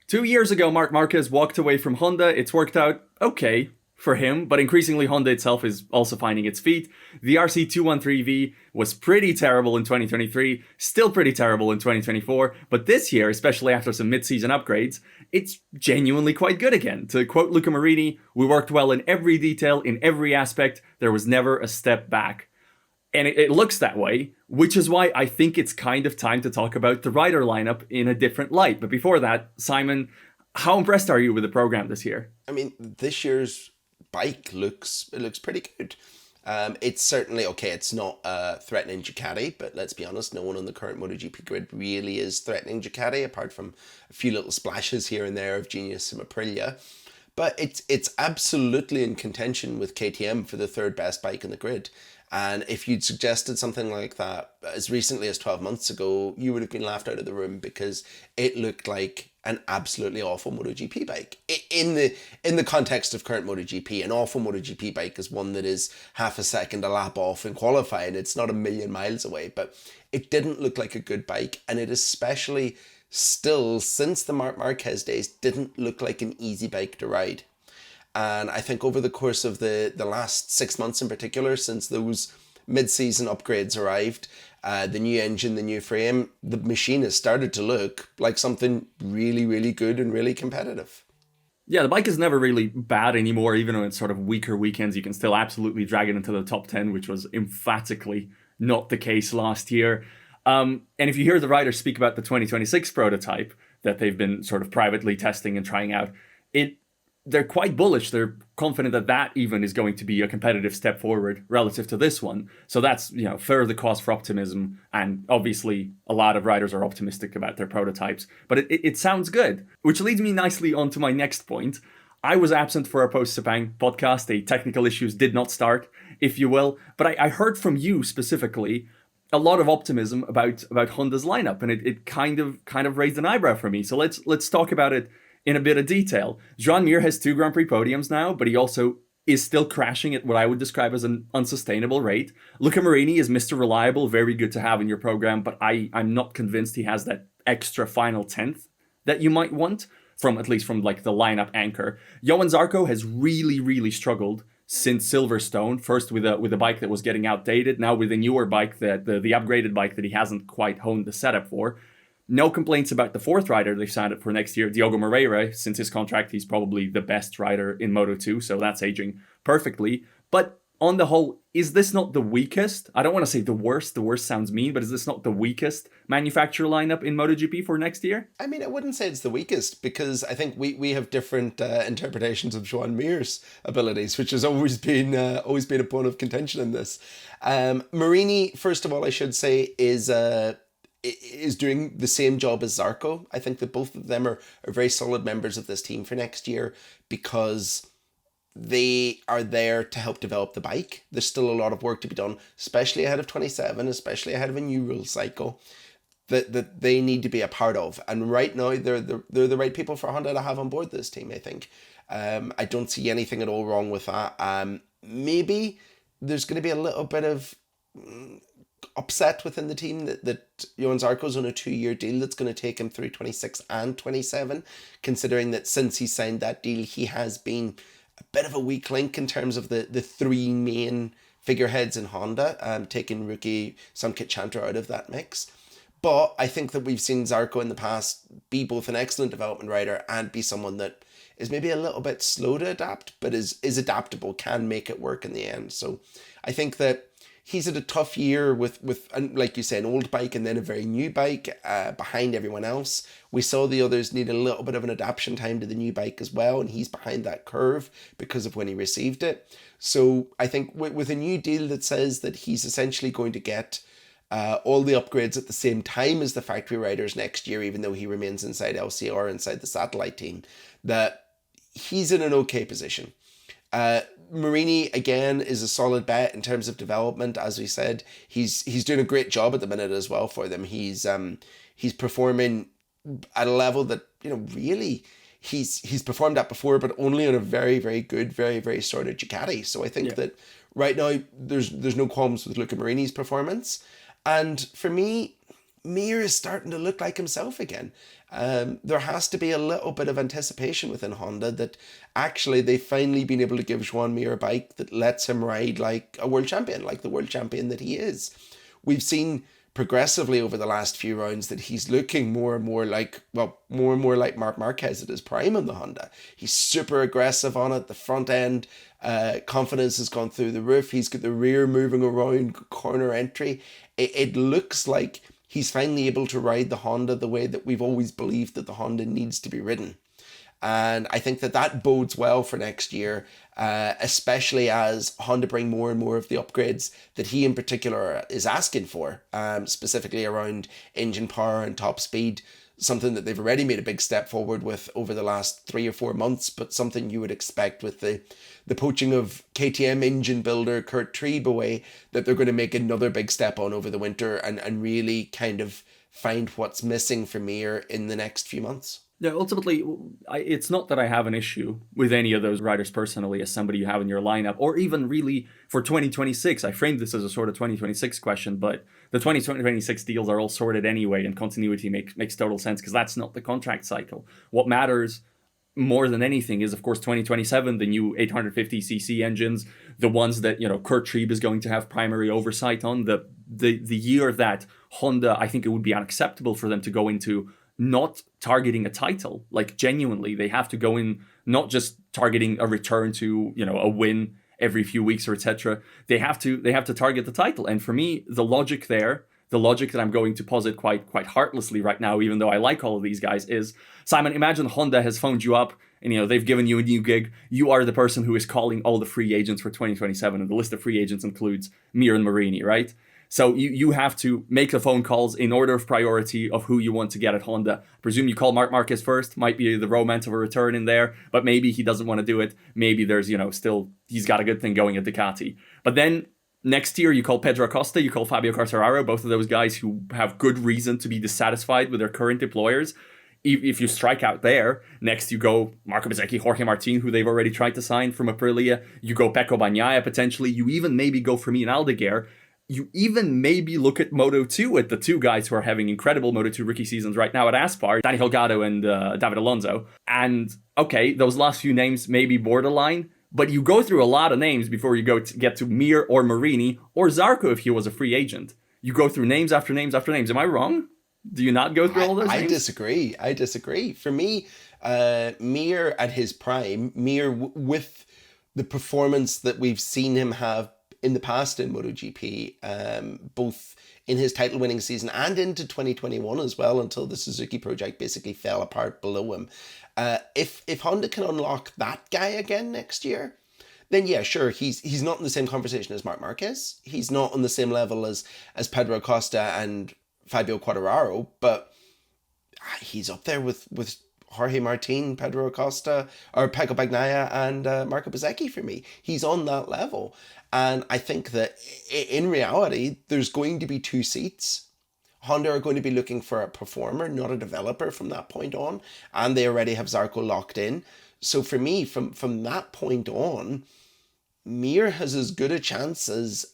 2 years ago, Marc Marquez walked away from Honda. It's worked out okay for him, but increasingly Honda itself is also finding its feet. The RC213V was pretty terrible in 2023, still pretty terrible in 2024, but this year, especially after some mid-season upgrades, it's genuinely quite good again. To quote Luca Marini, we worked well in every detail, in every aspect, there was never a step back. And it looks that way, which is why I think it's kind of time to talk about the rider lineup in a different light. But before that, Simon, how impressed are you with the program this year? I mean, this year's bike looks pretty good. It's certainly okay. It's not threatening Ducati, but let's be honest, no one on the current MotoGP grid really is threatening Ducati, apart from a few little splashes here and there of Genius and Aprilia. But it's absolutely in contention with KTM for the third best bike in the grid. And if you'd suggested something like that as recently as 12 months ago, you would have been laughed out of the room because it looked like an absolutely awful MotoGP bike. In the context of current MotoGP, an awful MotoGP bike is one that is half a second a lap off in qualifying. It's not a million miles away, but it didn't look like a good bike. And it especially still, since the Marc Marquez days, didn't look like an easy bike to ride. And I think over the course of the last 6 months in particular, since those mid-season upgrades arrived, the new engine, the new frame, the machine has started to look like something really, really good and really competitive. Yeah, the bike is never really bad anymore, even on its sort of weaker weekends. You can still absolutely drag it into the top 10, which was emphatically not the case last year. And if you hear the riders speak about the 2026 prototype that they've been sort of privately testing and trying out, they're quite bullish. They're confident that that even is going to be a competitive step forward relative to this one. So that's, further cause for optimism. And obviously, a lot of riders are optimistic about their prototypes. But it sounds good, which leads me nicely on to my next point. I was absent for our post-Sepang podcast. The technical issues did not start, if you will. But I heard from you specifically a lot of optimism about Honda's lineup. And it kind of raised an eyebrow for me. So let's talk about it in a bit of detail. Joan Mir has 2 Grand Prix podiums now, but he also is still crashing at what I would describe as an unsustainable rate. Luca Marini is Mr. Reliable, very good to have in your program, but I'm not convinced he has that extra final 10th that you might want, at least from like the lineup anchor. Johan Zarco has really, really struggled since Silverstone, first with a bike that was getting outdated, now with a newer bike, that the upgraded bike that he hasn't quite honed the setup for. No complaints about the 4th rider they've signed up for next year, Diogo Moreira. Since his contract, he's probably the best rider in Moto2, so that's aging perfectly. But on the whole, is this not the weakest? I don't want to say the worst. The worst sounds mean, but is this not the weakest manufacturer lineup in MotoGP for next year? I mean, I wouldn't say it's the weakest, because I think we have different interpretations of Joan Mir's abilities, which has always been a point of contention in this. Marini, first of all, I should say, is doing the same job as Zarco. I think that both of them are very solid members of this team for next year, because they are there to help develop the bike. There's still a lot of work to be done, especially ahead of 27, especially ahead of a new rule cycle that they need to be a part of. And right now, they're the right people for Honda to have on board this team, I think. I don't see anything at all wrong with that. Maybe there's going to be a little bit of upset within the team that Johan Zarco's on a 2-year deal that's going to take him through 26 and 27, considering that since he signed that deal, he has been a bit of a weak link in terms of the 3 main figureheads in Honda, taking rookie Samkit Chantra out of that mix. But I think that we've seen Zarco in the past be both an excellent development rider and be someone that is maybe a little bit slow to adapt, but is adaptable, can make it work in the end. So I think that he's had a tough year with, like you say, an old bike and then a very new bike behind everyone else. We saw the others need a little bit of an adaptation time to the new bike as well, and he's behind that curve because of when he received it. So I think with a new deal that says that he's essentially going to get all the upgrades at the same time as the factory riders next year, even though he remains inside LCR, inside the satellite team, that he's in an okay position. Marini, again, is a solid bet in terms of development. As we said, he's doing a great job at the minute as well for them. He's performing at a level that, really he's performed at before, but only on a very, very good, very, very sorted Ducati. So I think that right now there's no qualms with Luca Marini's performance. And for me, Mir is starting to look like himself again. There has to be a little bit of anticipation within Honda that actually they've finally been able to give Joan Mir a bike that lets him ride like a world champion, like the world champion that he is. We've seen progressively over the last few rounds that he's looking more and more like, well, more and more like Marc Marquez at his prime on the Honda. He's super aggressive on it. The front end confidence has gone through the roof. He's got the rear moving around, corner entry. It looks like he's finally able to ride the Honda the way that we've always believed that the Honda needs to be ridden. And I think that that bodes well for next year, especially as Honda bring more and more of the upgrades that he in particular is asking for, specifically around engine power and top speed, something that they've already made a big step forward with over the last 3 or 4 months, but something you would expect with the poaching of KTM engine builder Kurt Trieb away, that they're going to make another big step on over the winter and really kind of find what's missing for Mir in the next few months. Yeah, ultimately, it's not that I have an issue with any of those riders personally as somebody you have in your lineup, or even really for 2026. I framed this as a sort of 2026 question, but the 2026 deals are all sorted anyway, and continuity makes total sense because that's not the contract cycle. What matters more than anything is, of course, 2027, the new 850cc engines, the ones that, Kurt Trieb is going to have primary oversight on, the year that Honda, I think it would be unacceptable for them to go into not targeting a title. Like, genuinely, they have to go in not just targeting a return to, a win every few weeks or etc. They have to target the title. And for me, the logic that I'm going to posit quite heartlessly right now, even though I like all of these guys, is, Simon, imagine Honda has phoned you up and they've given you a new gig. You are the person who is calling all the free agents for 2027, and the list of free agents includes Mir and Marini, right? So you have to make the phone calls in order of priority of who you want to get at Honda. I presume you call Marc Marquez first. Might be the romance of a return in there, but maybe he doesn't want to do it. Maybe there's, still he's got a good thing going at Ducati. But then next year you call Pedro Acosta, you call Fabio Quartararo, both of those guys who have good reason to be dissatisfied with their current employers. If you strike out there, next you go Marco Bezzecchi, Jorge Martin, who they've already tried to sign from Aprilia. You go Pecco Bagnaia potentially. You even maybe go for me and Aldeguer. You even maybe look at Moto2 at the two guys who are having incredible Moto2 rookie seasons right now at Aspar, Dani Holgado and David Alonso. And okay, those last few names may be borderline, but you go through a lot of names before you get to Mir or Marini or Zarco if he was a free agent. You go through names after names after names. Am I wrong? Do you not go through all those names? I disagree. For me, Mir at his prime, Mir with the performance that we've seen him have in the past in MotoGP, both in his title-winning season and into 2021 as well, until the Suzuki project basically fell apart below him. If Honda can unlock that guy again next year, then yeah, sure, he's not in the same conversation as Marc Marquez. He's not on the same level as Pedro Acosta and Fabio Quartararo, but he's up there with Jorge Martin, Pedro Acosta, or Pecco Bagnaia and Marco Bezzecchi for me. He's on that level. And I think that in reality, there's going to be two seats. Honda are going to be looking for a performer, not a developer from that point on. And they already have Zarco locked in. So for me, from that point on, Mir has as good a chance as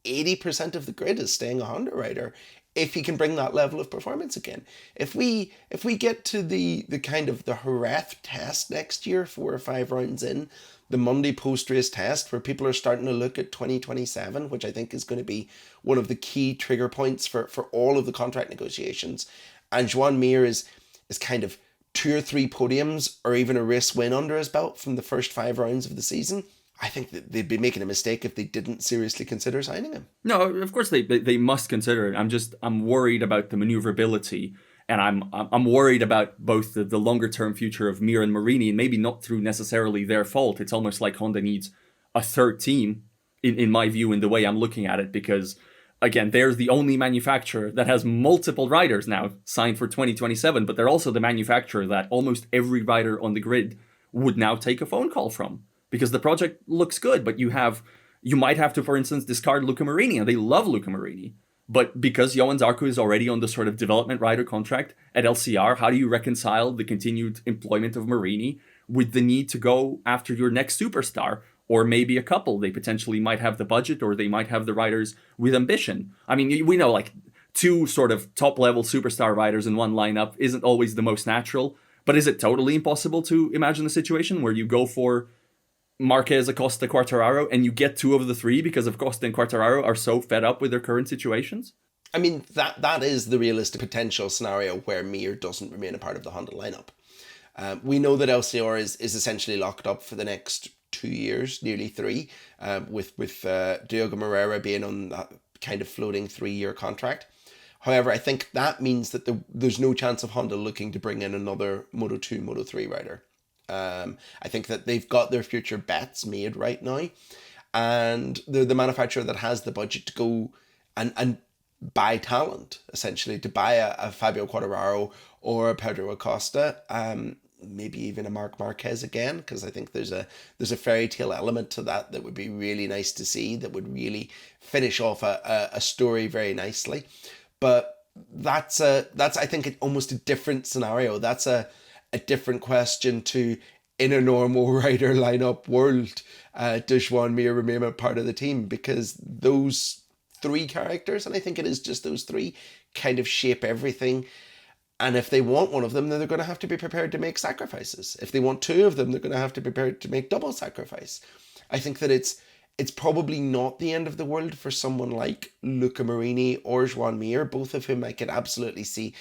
80% of the grid is staying a Honda rider if he can bring that level of performance again. If we get to the kind of the Jerez test next year, 4 or 5 rounds in, the Monday post-race test where people are starting to look at 2027, which I think is going to be one of the key trigger points for all of the contract negotiations. And Joan Mir is kind of 2 or 3 podiums or even a race win under his belt from the first 5 rounds of the season. I think that they'd be making a mistake if they didn't seriously consider signing him. No, of course they must consider it. I'm worried about the maneuverability, and I'm worried about both the longer term future of Mir and Marini, and maybe not through necessarily their fault. It's almost like Honda needs a third team, in my view, in the way I'm looking at it, because again, they're the only manufacturer that has multiple riders now signed for 2027, but they're also the manufacturer that almost every rider on the grid would now take a phone call from. Because the project looks good, but you might have to, for instance, discard Luca Marini, and they love Luca Marini. But because Johan Zarco is already on the sort of development rider contract at LCR, how do you reconcile the continued employment of Marini with the need to go after your next superstar? Or maybe a couple. They potentially might have the budget, or they might have the riders with ambition. I mean, we know, like, two sort of top level superstar riders in one lineup isn't always the most natural. But is it totally impossible to imagine a situation where you go for Marquez, Acosta, Quartararo, and you get two of the three because Acosta and Quartararo are so fed up with their current situations? I mean, that is the realistic potential scenario where Mir doesn't remain a part of the Honda lineup. We know that LCR is essentially locked up for the next 2 years, nearly 3, with Diogo Moreira being on that kind of floating 3-year contract. However, I think that means that there's no chance of Honda looking to bring in another Moto2, Moto3 rider. I think that they've got their future bets made right now, and they're the manufacturer that has the budget to go and buy talent, essentially, to buy a Fabio Quartararo or a Pedro Acosta, maybe even a Marc Marquez again, because I think there's a fairy tale element to that would be really nice to see, that would really finish off a story very nicely. But that's I think almost a different scenario. That's a different question to, in a normal rider lineup world, does Joan Mir remain a part of the team? Because those 3 characters, and I think it is just those 3, kind of shape everything. And if they want one of them, then they're going to have to be prepared to make sacrifices. If they want 2 of them, they're going to have to be prepared to make double sacrifice. I think that it's probably not the end of the world for someone like Luca Marini or Joan Mir, both of whom I can absolutely see.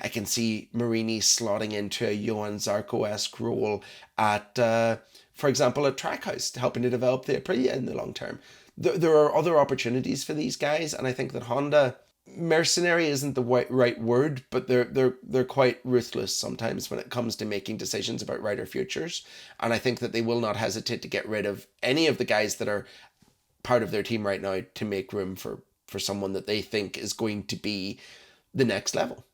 I can see Marini slotting into a Johan Zarco-esque role at, for example, at Trackhouse, helping to develop the Aprilia in the long term. There are other opportunities for these guys, and I think that Honda, mercenary isn't the right word, but they're quite ruthless sometimes when it comes to making decisions about rider futures. And I think that they will not hesitate to get rid of any of the guys that are part of their team right now to make room for someone that they think is going to be the next level.